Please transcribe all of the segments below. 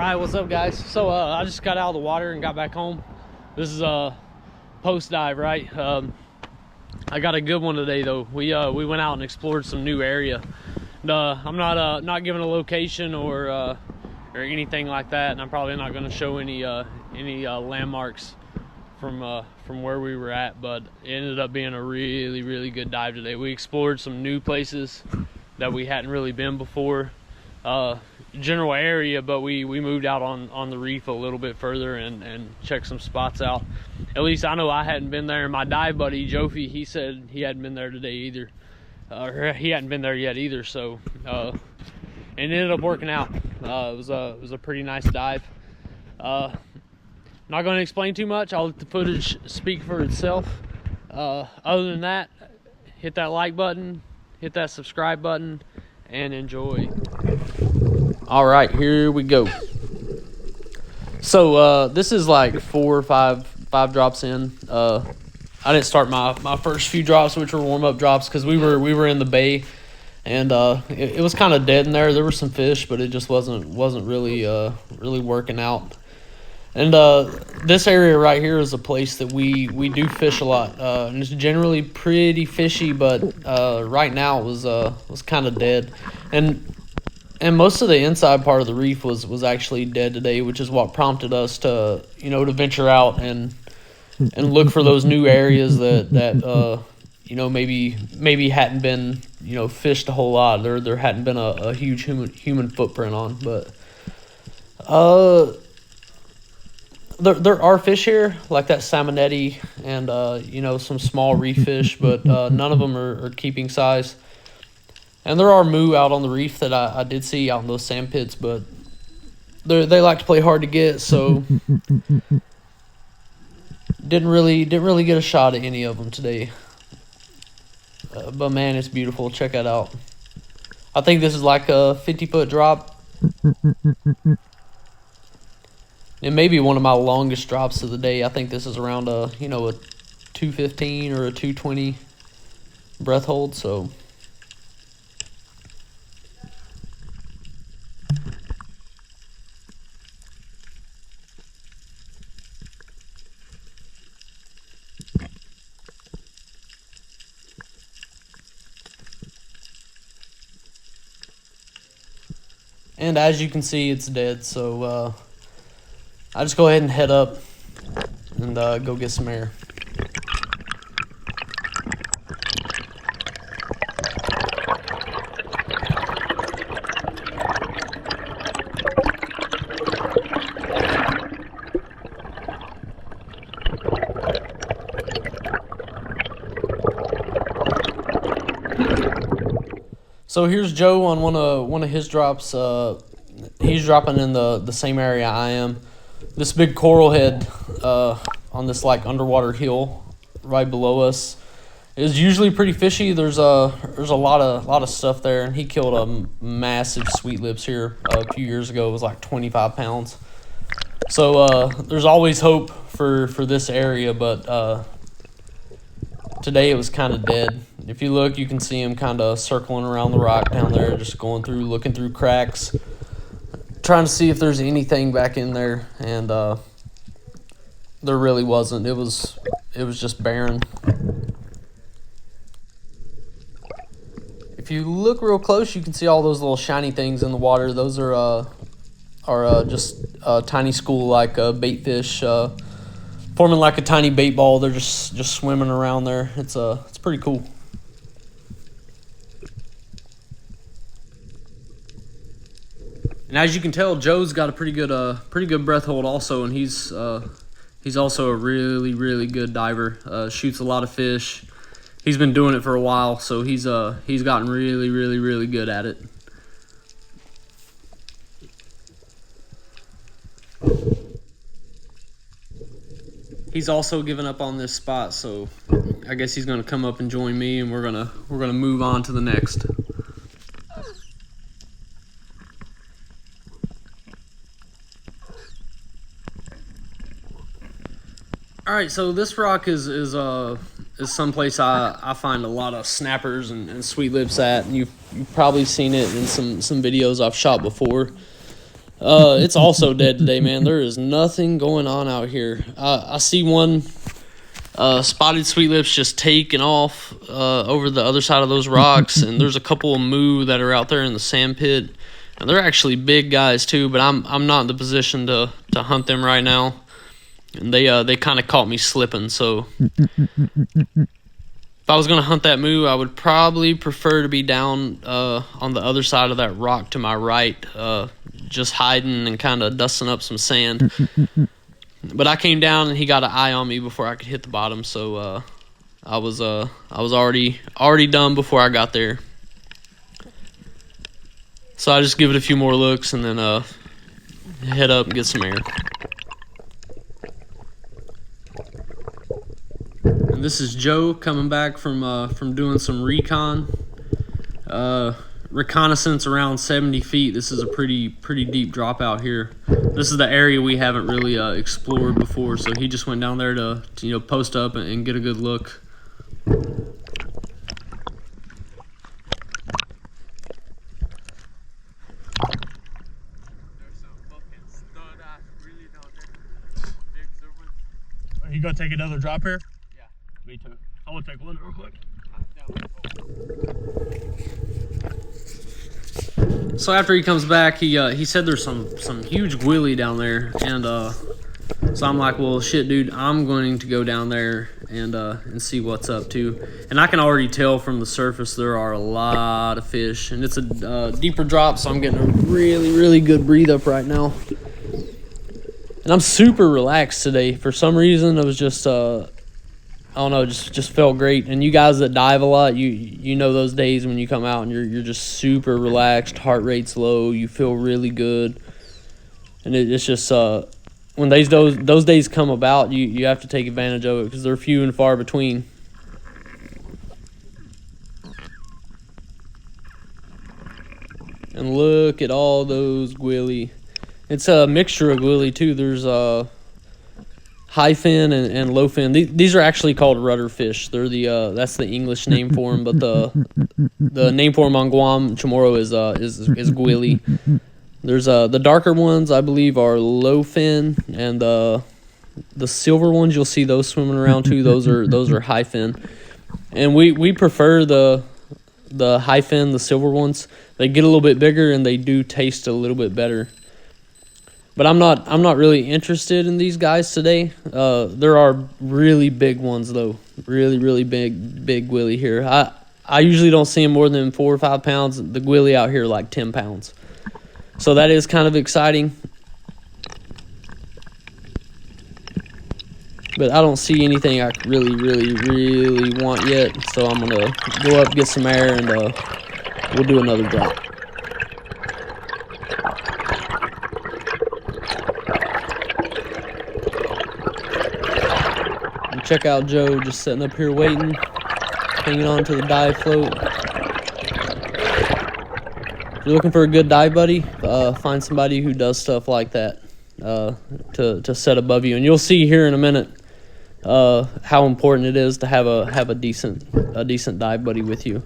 Alright, what's up guys? So I just got out of the water and got back home. This is a post dive, right? I got a good one today though. We went out and explored some new area. And, I'm not giving a location or anything like that, and I'm probably not going to show any landmarks from where we were at, but it ended up being a really good dive today. We explored some new places that we hadn't really been before. General area, but we moved out on the reef a little bit further and checked some spots out. At least I know I hadn't been there. My dive buddy Jofi, he said he hadn't been there today either, or he hadn't been there yet either. So it ended up working out. It was a pretty nice dive. Not going to explain too much. I'll let the footage speak for itself. Other than that, hit that like button, hit that subscribe button, and enjoy. All right, here we go. So this is like 4 or 5 drops in. I didn't start my first few drops, which were warm-up drops, because we were in the bay, and it was kind of dead in there. There were some fish, but it just wasn't really working out. And this area right here is a place that we do fish a lot, and it's generally pretty fishy, but right now it was kind of dead, and most of the inside part of the reef was actually dead today, which is what prompted us to venture out and look for those new areas that maybe hadn't been fished a whole lot. There hadn't been a huge human footprint on, but there are fish here, like that salmonetti and some small reef fish, but none of them are keeping size. And there are moo out on the reef that I did see out in those sand pits, but they like to play hard to get, so didn't really get a shot at any of them today. But man, it's beautiful. Check that out. I think this is like a 50-foot drop. It may be one of my longest drops of the day. I think this is around a 215 or a 220 breath hold. So and as you can see, it's dead. So I'll just go ahead and head up and go get some air. So here's Joe on one of his drops. He's dropping in the same area I am. This big coral head on this like underwater hill right below us is usually pretty fishy. There's a lot of stuff there, and he killed a massive sweet lips here a few years ago. It was like 25 pounds. So there's always hope for this area, but today it was kind of dead. If you look, you can see him kind of circling around the rock down there, just going through, looking through cracks, trying to see if there's anything back in there, and there really wasn't. It was just barren. If you look real close, you can see all those little shiny things in the water. Those are just tiny school like bait fish, forming like a tiny bait ball. They're just swimming around there. It's pretty cool. And as you can tell, Joe's got a pretty good breath hold also, and he's also a really good diver. Shoots a lot of fish. He's been doing it for a while, so he's gotten really good at it. He's also given up on this spot, so I guess he's gonna come up and join me, and we're gonna move on to the next. All right, so this rock is someplace I find a lot of snappers and sweet lips at, and you've probably seen it in some videos I've shot before. It's also dead today, man. There is nothing going on out here. I see one spotted sweet lips just taking off over the other side of those rocks, and there's a couple of moo that are out there in the sand pit, and they're actually big guys too. But I'm not in the position to hunt them right now, and they kind of caught me slipping. So if I was gonna hunt that moo, I would probably prefer to be down on the other side of that rock to my right, just hiding and kind of dusting up some sand. But I came down and he got an eye on me before I could hit the bottom, so I was already done before I got there. So I just give it a few more looks and then head up and get some air. And this is Joe coming back from doing some recon. Reconnaissance around 70 feet. This is a pretty deep drop out here. This is the area we haven't really explored before, so he just went down there to post up and get a good look. Are you gonna take another drop here? Yeah. Me too. I want to take one real quick. So after he comes back, he said there's some huge gwilly down there, and so I'm like, well, shit, dude, I'm going to go down there and see what's up too. And I can already tell from the surface there are a lot of fish, and it's a deeper drop, so I'm getting a really good breathe up right now. And I'm super relaxed today. For some reason, it was just I don't know, just felt great. And you guys that dive a lot, you know those days when you come out and you're just super relaxed, heart rate's low, you feel really good. And it's just when those days come about, you have to take advantage of it because they're few and far between. And look at all those gwilly. It's a mixture of gwilly too. There's high fin and low fin. These are actually called rudder fish. They're that's the English name for them, but the name for them on Guam Chamorro is gwilly. There's the darker ones I believe are low fin, and the silver ones you'll see those swimming around too. Those are high fin, and we prefer the high fin, the silver ones. They get a little bit bigger and they do taste a little bit better. But I'm not really interested in these guys today. There are really big ones though, really big gwilly here. I usually don't see them more than 4 or 5 pounds. The gwilly out here are like 10 pounds. So that is kind of exciting. But I don't see anything I really want yet. So I'm gonna go up, get some air, and we'll do another drop. Check out Joe just sitting up here waiting, hanging on to the dive float. If you're looking for a good dive buddy, find somebody who does stuff like that to set above you. And you'll see here in a minute how important it is to have a decent dive buddy with you.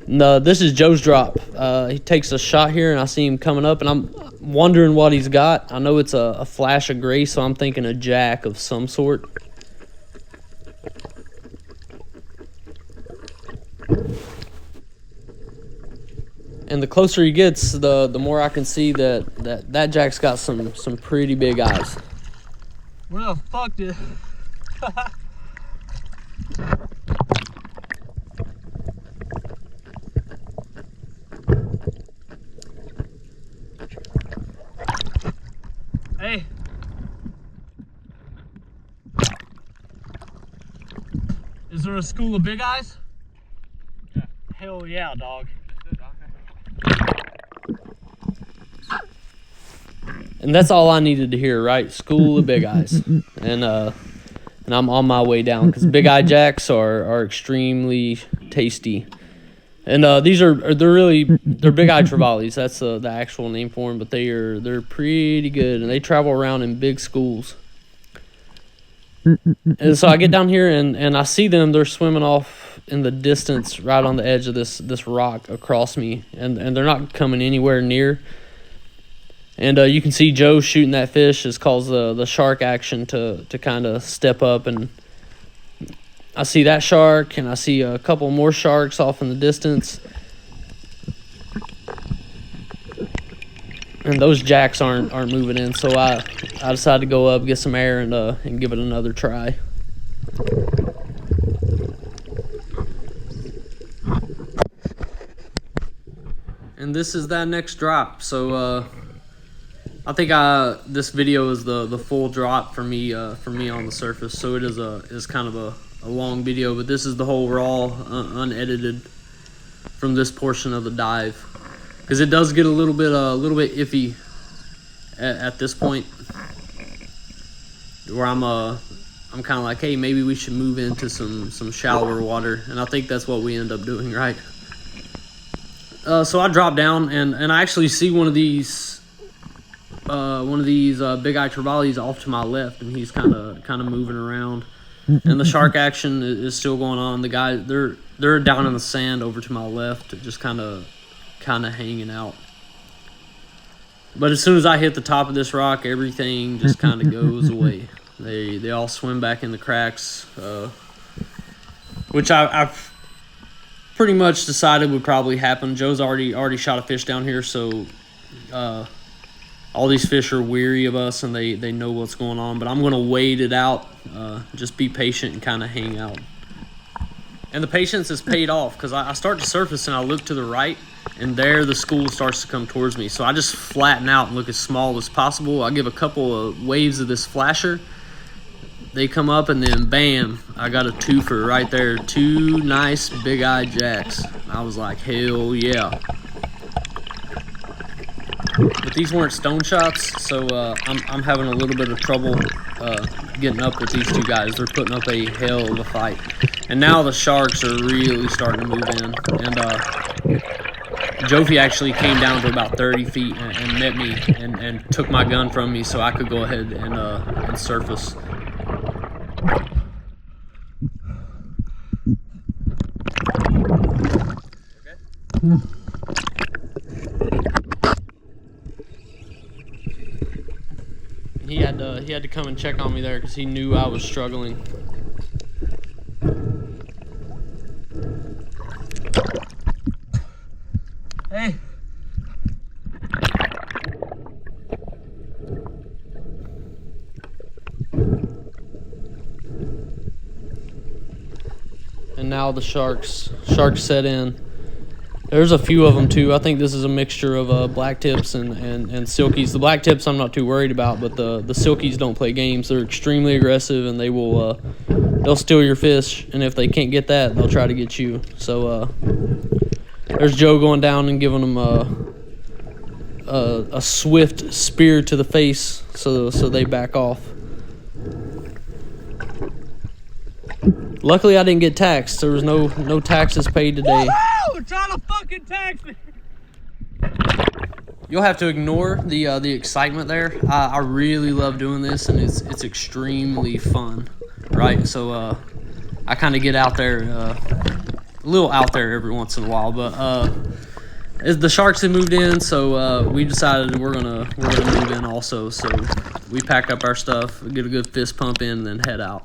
And, this is Joe's drop. He takes a shot here, and I see him coming up, and I'm wondering what he's got. I know it's a flash of gray, so I'm thinking a jack of some sort. And the closer he gets, the more I can see that jack's got some pretty big eyes. Where the fuck did... Hey. Is there a school of big eyes? Yeah. Hell yeah, dog. And that's all I needed to hear, right? School of big eyes. And I'm on my way down because big eye jacks are extremely tasty. And they're big eye trevallies. That's the actual name for them, but they're pretty good, and they travel around in big schools. And so I get down here and I see them. They're swimming off in the distance right on the edge of this rock across me, and they're not coming anywhere near. And you can see Joe shooting that fish. It's caused the shark action to kind of step up. And I see that shark, and I see a couple more sharks off in the distance. And those jacks aren't moving in, so I decided to go up, get some air, and give it another try. And this is that next drop. So I think this video is the full drop for me on the surface. So it is kind of a long video, but this is the whole raw, unedited from this portion of the dive, because it does get a little bit iffy at this point, where I'm kind of like, hey, maybe we should move into some shallower water, and I think that's what we end up doing, right? So I drop down, and I actually see one of these big eye trevallies off to my left, and he's kind of moving around, and the shark action is still going on. The guys, they're down in the sand over to my left, just kind of hanging out. But as soon as I hit the top of this rock, everything just kind of goes away. They all swim back in the cracks, which I've pretty much decided would probably happen. Joe's already shot a fish down here, so all these fish are weary of us, and they know what's going on. But I'm going to wait it out, just be patient and kind of hang out. And the patience is paid off, because I start to surface and I look to the right, and there the school starts to come towards me. So I just flatten out and look as small as possible. I give a couple of waves of this flasher. They come up, and then bam, I got a twofer right there. 2 nice big eye jacks. I was like, hell yeah. But these weren't stone shots, so I'm having a little bit of trouble getting up with these two guys. They're putting up a hell of a fight. And now the sharks are really starting to move in. And Jofi actually came down to about 30 feet and met me and took my gun from me, so I could go ahead and surface. Okay. He had to come and check on me there because he knew I was struggling. Hey. And now the sharks set in. There's a few of them too. I think this is a mixture of black tips and silkies. The black tips I'm not too worried about, but the silkies don't play games. They're extremely aggressive, and they'll steal your fish, and if they can't get that, they'll try to get you. So there's Joe going down and giving them a swift spear to the face, so they back off. Luckily, I didn't get taxed. There was no taxes paid today. Woo-hoo! Trying to fucking tax me. You'll have to ignore the excitement there. I really love doing this, and it's extremely fun, right? So I kind of get out there, a little out there every once in a while. But the sharks had moved in, so we decided we're gonna move in also. So we pack up our stuff, get a good fist pump in, and then head out.